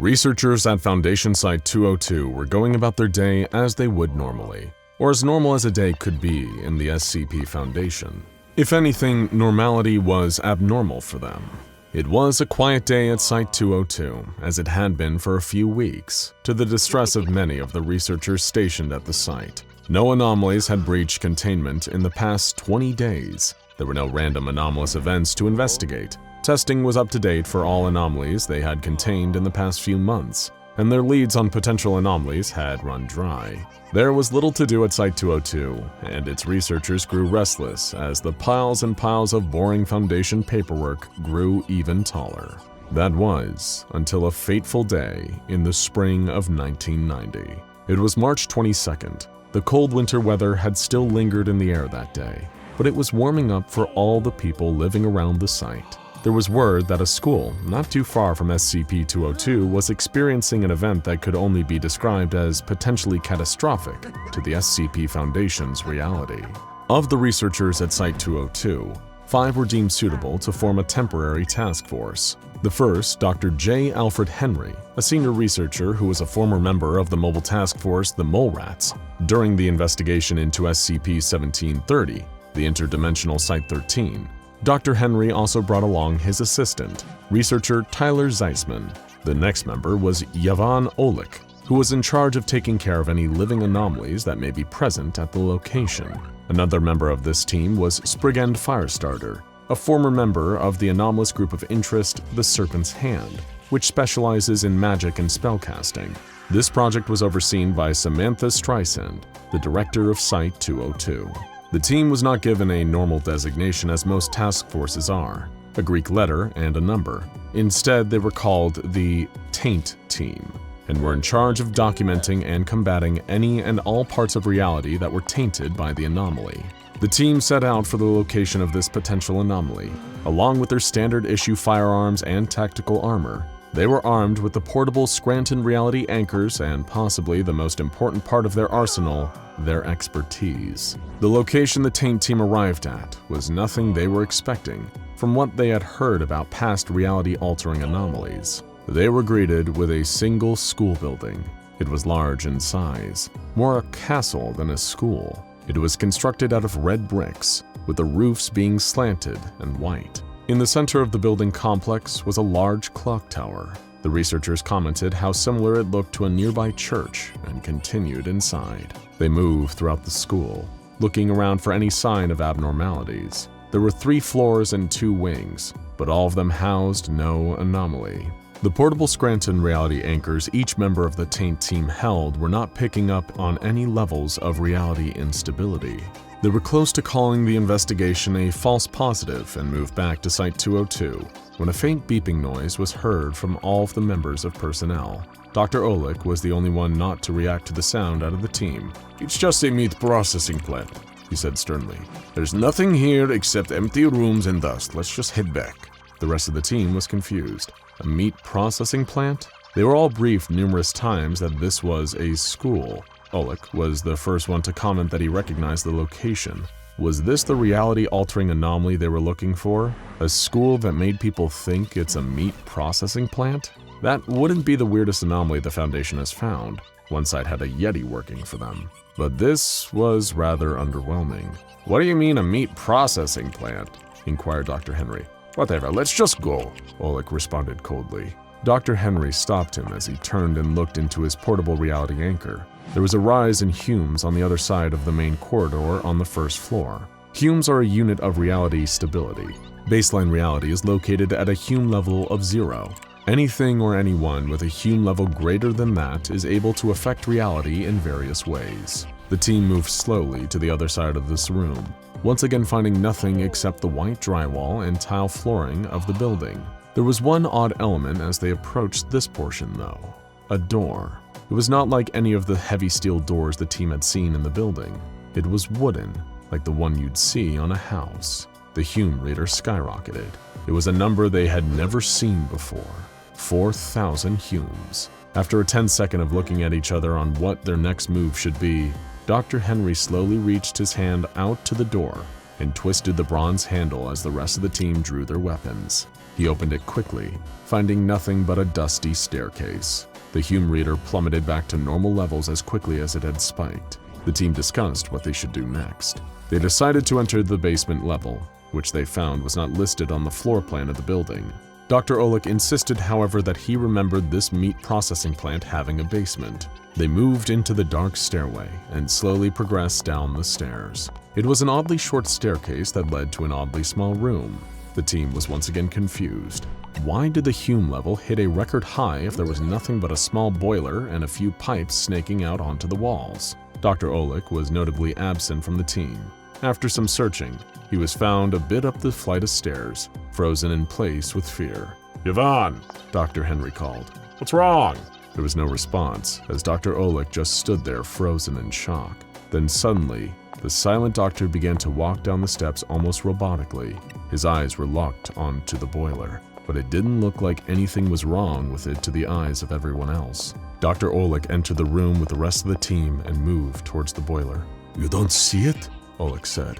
Researchers at Foundation Site 202 were going about their day as they would normally, or as normal as a day could be in the SCP Foundation. If anything, normality was abnormal for them. It was a quiet day at Site 202, as it had been for a few weeks, to the distress of many of the researchers stationed at the site. No anomalies had breached containment in the past 20 days. There were no random anomalous events to investigate. Testing was up to date for all anomalies they had contained in the past few months, and their leads on potential anomalies had run dry. There was little to do at Site 202, and its researchers grew restless as the piles and piles of boring Foundation paperwork grew even taller. That was until a fateful day in the spring of 1990. It was March 22nd. The cold winter weather had still lingered in the air that day, but it was warming up for all the people living around the site. There was word that a school not too far from SCP-202 was experiencing an event that could only be described as potentially catastrophic to the SCP Foundation's reality. Of the researchers at Site 202, 5 were deemed suitable to form a temporary task force. The first, Dr. J. Alfred Henry, a senior researcher who was a former member of the mobile task force, the Mole Rats, during the investigation into SCP-1730, the interdimensional Site-13. Dr. Henry also brought along his assistant, researcher Tyler Zeisman. The next member was Yavan Olik, who was in charge of taking care of any living anomalies that may be present at the location. Another member of this team was Sprigand Firestarter, a former member of the anomalous group of interest, the Serpent's Hand, which specializes in magic and spellcasting. This project was overseen by Samantha Streisand, the director of Site 202. The team was not given a normal designation as most task forces are, a Greek letter and a number. Instead, they were called the Taint Team, and were in charge of documenting and combating any and all parts of reality that were tainted by the anomaly. The team set out for the location of this potential anomaly. Along with their standard issue firearms and tactical armor, they were armed with the portable Scranton reality anchors and possibly the most important part of their arsenal, their expertise. The location the Taint team arrived at was nothing they were expecting from what they had heard about past reality-altering anomalies. They were greeted with a single school building. It was large in size, more a castle than a school. It was constructed out of red bricks, with the roofs being slanted and white. In the center of the building complex was a large clock tower. The researchers commented how similar it looked to a nearby church and continued inside. They moved throughout the school, looking around for any sign of abnormalities. There were 3 floors and 2 wings, but all of them housed no anomaly. The portable Scranton reality anchors each member of the Taint team held were not picking up on any levels of reality instability. They were close to calling the investigation a false positive and moved back to Site 202 when a faint beeping noise was heard from all of the members of personnel. Dr. Olik was the only one not to react to the sound out of the team. "It's just a meat processing plant," he said sternly. "There's nothing here except empty rooms and dust. Let's just head back." The rest of the team was confused. A meat processing plant? They were all briefed numerous times that this was a school. Olik was the first one to comment that he recognized the location. Was this the reality-altering anomaly they were looking for? A school that made people think it's a meat processing plant? That wouldn't be the weirdest anomaly the Foundation has found. One side had a Yeti working for them. But this was rather underwhelming. "What do you mean a meat processing plant?" inquired Dr. Henry. "Whatever, let's just go," Olik responded coldly. Dr. Henry stopped him as he turned and looked into his portable reality anchor. There was a rise in Humes on the other side of the main corridor on the first floor. Humes are a unit of reality stability. Baseline reality is located at a Hume level of 0. Anything or anyone with a Hume level greater than that is able to affect reality in various ways. The team moved slowly to the other side of this room, once again finding nothing except the white drywall and tile flooring of the building. There was one odd element as they approached this portion though, a door. It was not like any of the heavy steel doors the team had seen in the building. It was wooden, like the one you'd see on a house. The Hume reader skyrocketed. It was a number they had never seen before. 4,000 Humes. After a 10-second of looking at each other on what their next move should be, Dr. Henry slowly reached his hand out to the door and twisted the bronze handle as the rest of the team drew their weapons. He opened it quickly, finding nothing but a dusty staircase. The Hume reader plummeted back to normal levels as quickly as it had spiked. The team discussed what they should do next. They decided to enter the basement level, which they found was not listed on the floor plan of the building. Dr. Oleg insisted, however, that he remembered this meat processing plant having a basement. They moved into the dark stairway and slowly progressed down the stairs. It was an oddly short staircase that led to an oddly small room. The team was once again confused. Why did the Hume level hit a record high if there was nothing but a small boiler and a few pipes snaking out onto the walls? Dr. Oleg was notably absent from the team. After some searching, he was found a bit up the flight of stairs, frozen in place with fear. "Yvonne!" Dr. Henry called. "What's wrong?" There was no response, as Dr. Oleg just stood there frozen in shock. Then suddenly, the silent doctor began to walk down the steps almost robotically. His eyes were locked onto the boiler, but it didn't look like anything was wrong with it to the eyes of everyone else. Dr. Oleg entered the room with the rest of the team and moved towards the boiler. "You don't see it?" Oleg said.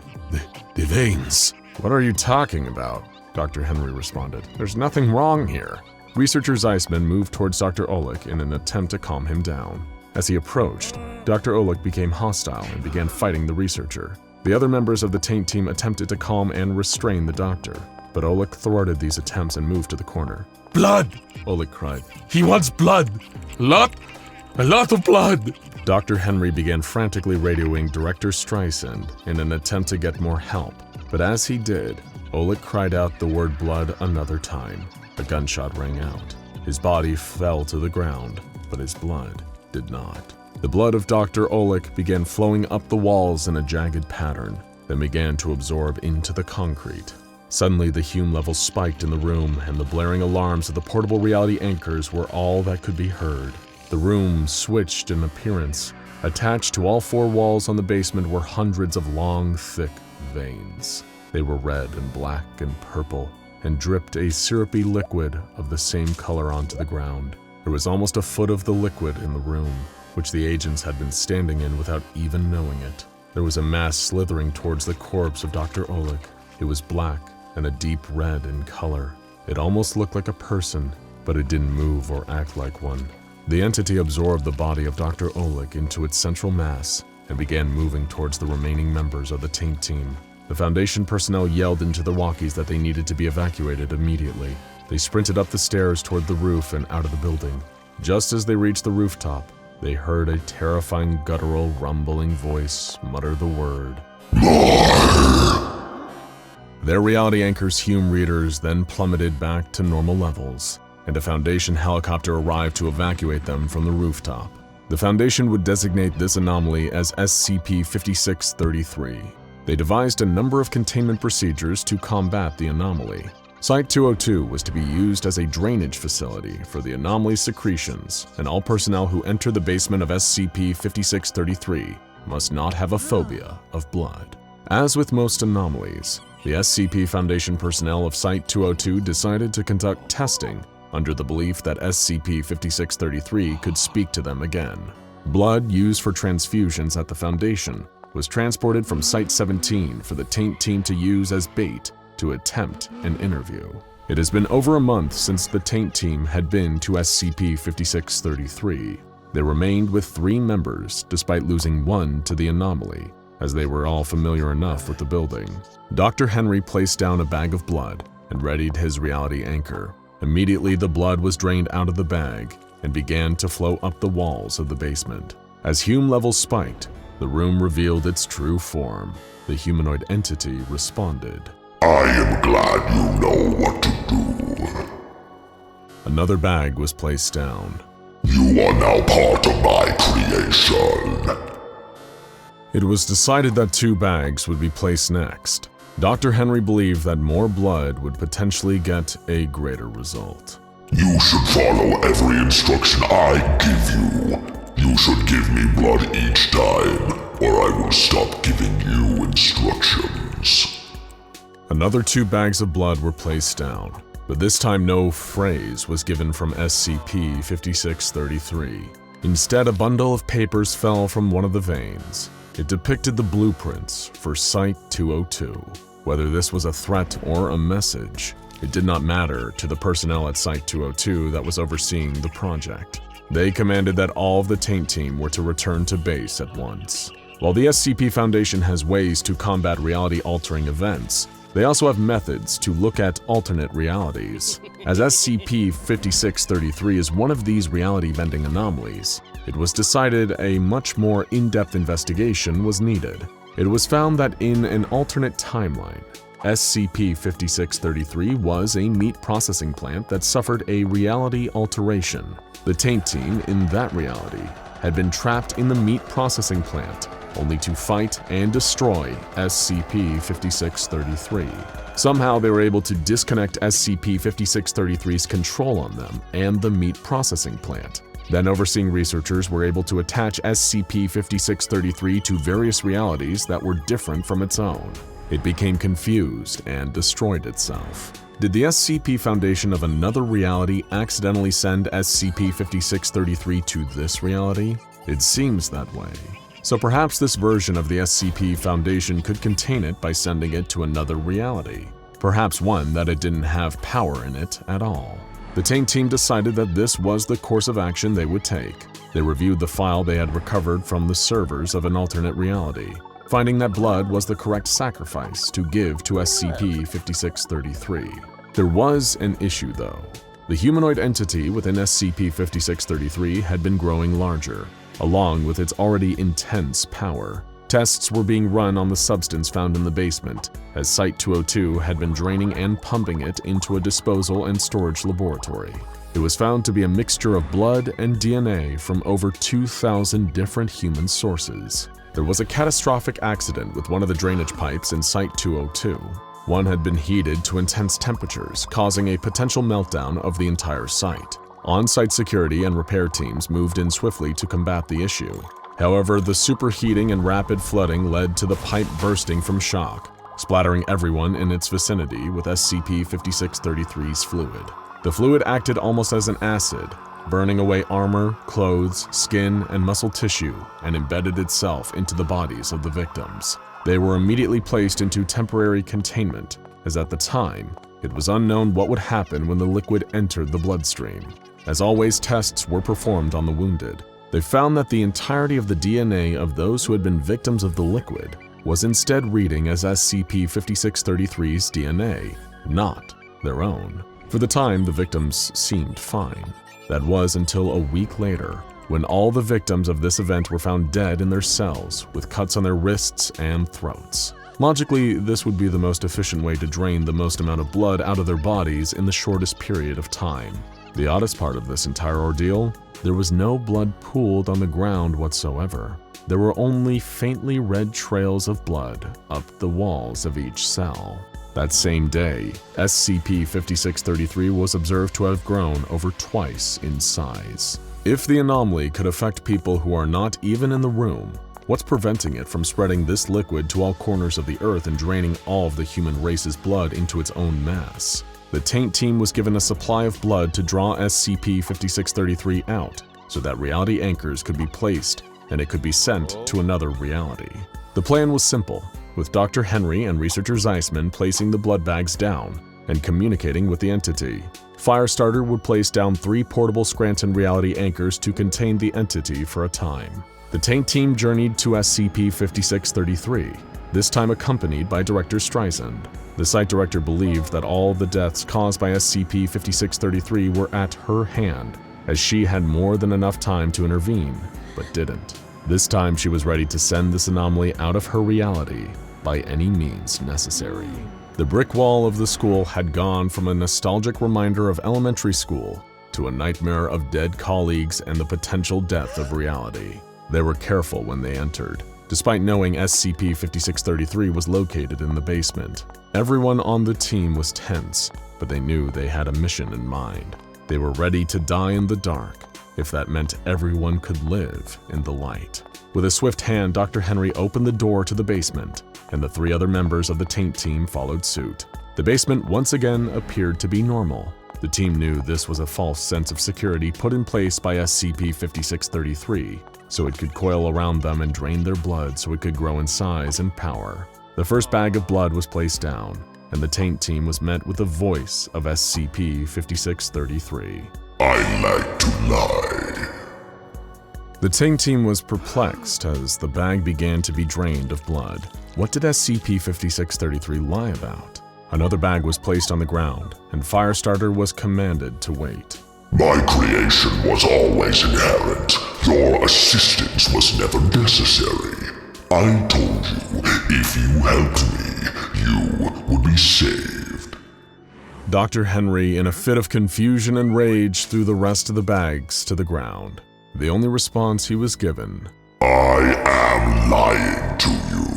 The veins." "What are you talking about?" Dr. Henry responded. "There's nothing wrong here." Researcher Zeisman moved towards Dr. Oleg in an attempt to calm him down. As he approached, Dr. Oleg became hostile and began fighting the researcher. The other members of the taint team attempted to calm and restrain the doctor, but Oleg thwarted these attempts and moved to the corner. "Blood!" Oleg cried. "He wants blood! A lot of blood!" Dr. Henry began frantically radioing Director Streisand in an attempt to get more help, but as he did, Oleg cried out the word blood another time. A gunshot rang out. His body fell to the ground, but his blood did not. The blood of Dr. Oleg began flowing up the walls in a jagged pattern, then began to absorb into the concrete. Suddenly, the Hume levels spiked in the room, and the blaring alarms of the portable reality anchors were all that could be heard. The room switched in appearance. Attached to all four walls on the basement were hundreds of long, thick veins. They were red and black and purple, and dripped a syrupy liquid of the same color onto the ground. There was almost a foot of the liquid in the room, which the agents had been standing in without even knowing it. There was a mass slithering towards the corpse of Dr. Oleg. It was black and a deep red in color. It almost looked like a person, but it didn't move or act like one. The entity absorbed the body of Dr. Oleg into its central mass and began moving towards the remaining members of the taint team. The Foundation personnel yelled into the walkies that they needed to be evacuated immediately. They sprinted up the stairs toward the roof and out of the building. Just as they reached the rooftop, they heard a terrifying guttural, rumbling voice mutter the word, "More!" Their reality anchor's Hume readers then plummeted back to normal levels, and a Foundation helicopter arrived to evacuate them from the rooftop. The Foundation would designate this anomaly as SCP-5633. They devised a number of containment procedures to combat the anomaly. Site-202 was to be used as a drainage facility for the anomaly's secretions, and all personnel who enter the basement of SCP-5633 must not have a phobia of blood. As with most anomalies, the SCP Foundation personnel of Site-202 decided to conduct testing under the belief that SCP-5633 could speak to them again. Blood used for transfusions at the Foundation was transported from Site-17 for the taint team to use as bait to attempt an interview. It has been over a month since the taint team had been to SCP-5633. They remained with 3 members despite losing 1 to the anomaly, as they were all familiar enough with the building. Dr. Henry placed down a bag of blood and readied his reality anchor. Immediately, the blood was drained out of the bag and began to flow up the walls of the basement. As Hume levels spiked, the room revealed its true form. The humanoid entity responded, "I am glad you know what to do." Another bag was placed down. "You are now part of my creation." It was decided that 2 bags would be placed next. Dr. Henry believed that more blood would potentially get a greater result. "You should follow every instruction I give you. You should give me blood each time, or I will stop giving you instructions." Another 2 bags of blood were placed down, but this time no phrase was given from SCP-5633. Instead, a bundle of papers fell from one of the veins. It depicted the blueprints for Site-202. Whether this was a threat or a message, It did not matter to the personnel at Site-202 that was overseeing the project. They commanded that all of the Taint team were to return to base at once. While the SCP Foundation has ways to combat reality-altering events, they also have methods to look at alternate realities. As SCP-5633 is one of these reality-bending anomalies, it was decided a much more in-depth investigation was needed. It was found that in an alternate timeline, SCP-5633 was a meat processing plant that suffered a reality alteration. The Taint team in that reality had been trapped in the meat processing plant, only to fight and destroy SCP-5633. Somehow they were able to disconnect SCP-5633's control on them and the meat processing plant. Then overseeing researchers were able to attach SCP-5633 to various realities that were different from its own. It became confused and destroyed itself. Did the SCP Foundation of another reality accidentally send SCP-5633 to this reality? It seems that way. So perhaps this version of the SCP Foundation could contain it by sending it to another reality. Perhaps one that it didn't have power in it at all. The Taint team decided that this was the course of action they would take. They reviewed the file they had recovered from the servers of an alternate reality, finding that blood was the correct sacrifice to give to SCP-5633. There was an issue though. The humanoid entity within SCP-5633 had been growing larger, along with its already intense power. Tests were being run on the substance found in the basement, as Site-202 had been draining and pumping it into a disposal and storage laboratory. It was found to be a mixture of blood and DNA from over 2,000 different human sources. There was a catastrophic accident with one of the drainage pipes in Site-202. One had been heated to intense temperatures, causing a potential meltdown of the entire site. On-site security and repair teams moved in swiftly to combat the issue. However, the superheating and rapid flooding led to the pipe bursting from shock, splattering everyone in its vicinity with SCP-5633's fluid. The fluid acted almost as an acid, burning away armor, clothes, skin, and muscle tissue, and embedded itself into the bodies of the victims. They were immediately placed into temporary containment, as at the time, it was unknown what would happen when the liquid entered the bloodstream. As always, tests were performed on the wounded. They found that the entirety of the DNA of those who had been victims of the liquid was instead reading as SCP-5633's DNA, not their own. For the time, the victims seemed fine. That was until a week later, when all the victims of this event were found dead in their cells with cuts on their wrists and throats. Logically, this would be the most efficient way to drain the most amount of blood out of their bodies in the shortest period of time. The oddest part of this entire ordeal, there was no blood pooled on the ground whatsoever. There were only faintly red trails of blood up the walls of each cell. That same day, SCP-5633 was observed to have grown over twice in size. If the anomaly could affect people who are not even in the room, what's preventing it from spreading this liquid to all corners of the Earth and draining all of the human race's blood into its own mass? The Taint team was given a supply of blood to draw SCP-5633 out, so that reality anchors could be placed and it could be sent to another reality. The plan was simple, with Dr. Henry and researcher Zeissman placing the blood bags down and communicating with the entity. Firestarter would place down 3 portable Scranton reality anchors to contain the entity for a time. The Taint team journeyed to SCP-5633, this time accompanied by Director Streisand. The site director believed that all the deaths caused by SCP-5633 were at her hand, as she had more than enough time to intervene, but didn't. This time she was ready to send this anomaly out of her reality by any means necessary. The brick wall of the school had gone from a nostalgic reminder of elementary school to a nightmare of dead colleagues and the potential death of reality. They were careful when they entered, despite knowing SCP-5633 was located in the basement. Everyone on the team was tense, but they knew they had a mission in mind. They were ready to die in the dark, if that meant everyone could live in the light. With a swift hand, Dr. Henry opened the door to the basement, and the 3 other members of the Taint team followed suit. The basement once again appeared to be normal. The team knew this was a false sense of security put in place by SCP-5633, so it could coil around them and drain their blood so it could grow in size and power. The first bag of blood was placed down. and the taint team was met with the voice of SCP-5633. I like to lie. The taint team was perplexed as the bag began to be drained of blood. What did SCP-5633 lie about? Another bag was placed on the ground, and Firestarter was commanded to wait. My creation was always inherent. Your assistance was never necessary. I told you, if you helped me, you would be saved. Dr. Henry, in a fit of confusion and rage, threw the rest of the bags to the ground. The only response he was given: I am lying to you.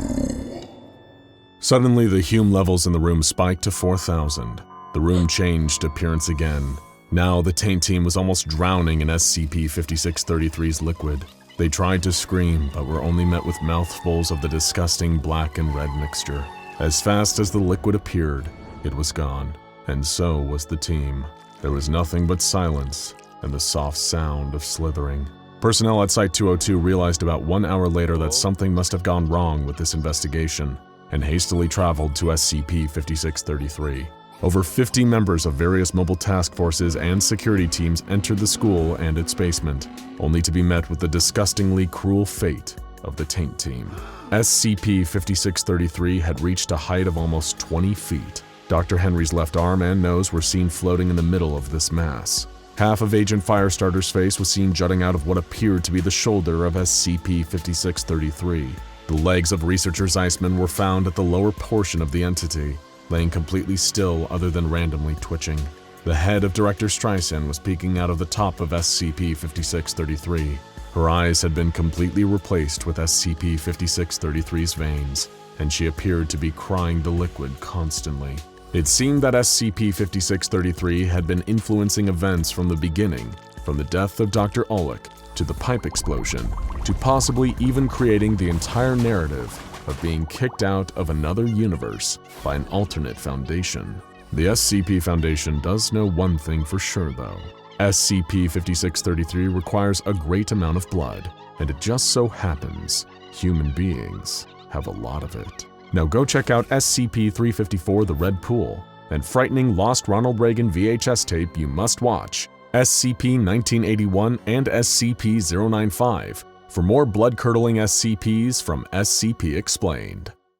Suddenly, the Hume levels in the room spiked to 4,000. The room changed appearance again. Now, the taint team was almost drowning in SCP-5633's liquid. They tried to scream, but were only met with mouthfuls of the disgusting black and red mixture. As fast as the liquid appeared, it was gone, and so was the team. There was nothing but silence and the soft sound of slithering. Personnel at Site-202 realized about 1 hour later that something must have gone wrong with this investigation, and hastily traveled to SCP-5633. Over 50 members of various mobile task forces and security teams entered the school and its basement, only to be met with the disgustingly cruel fate of the taint team. SCP-5633 had reached a height of almost 20 feet. Dr. Henry's left arm and nose were seen floating in the middle of this mass. Half of Agent Firestarter's face was seen jutting out of what appeared to be the shoulder of SCP-5633. The legs of Researcher Zeissman were found at the lower portion of the entity, laying completely still other than randomly twitching. The head of Director Streisand was peeking out of the top of SCP-5633. Her eyes had been completely replaced with SCP-5633's veins, and she appeared to be crying the liquid constantly. It seemed that SCP-5633 had been influencing events from the beginning, from the death of Dr. Olick to the pipe explosion, to possibly even creating the entire narrative of being kicked out of another universe by an alternate Foundation. The SCP Foundation does know one thing for sure though. SCP-5633 requires a great amount of blood, and it just so happens human beings have a lot of it. Now go check out SCP-354 The Red Pool, and frightening Lost Ronald Reagan VHS tape you must watch, SCP-1981 and SCP-095, for more blood-curdling SCPs from SCP Explained.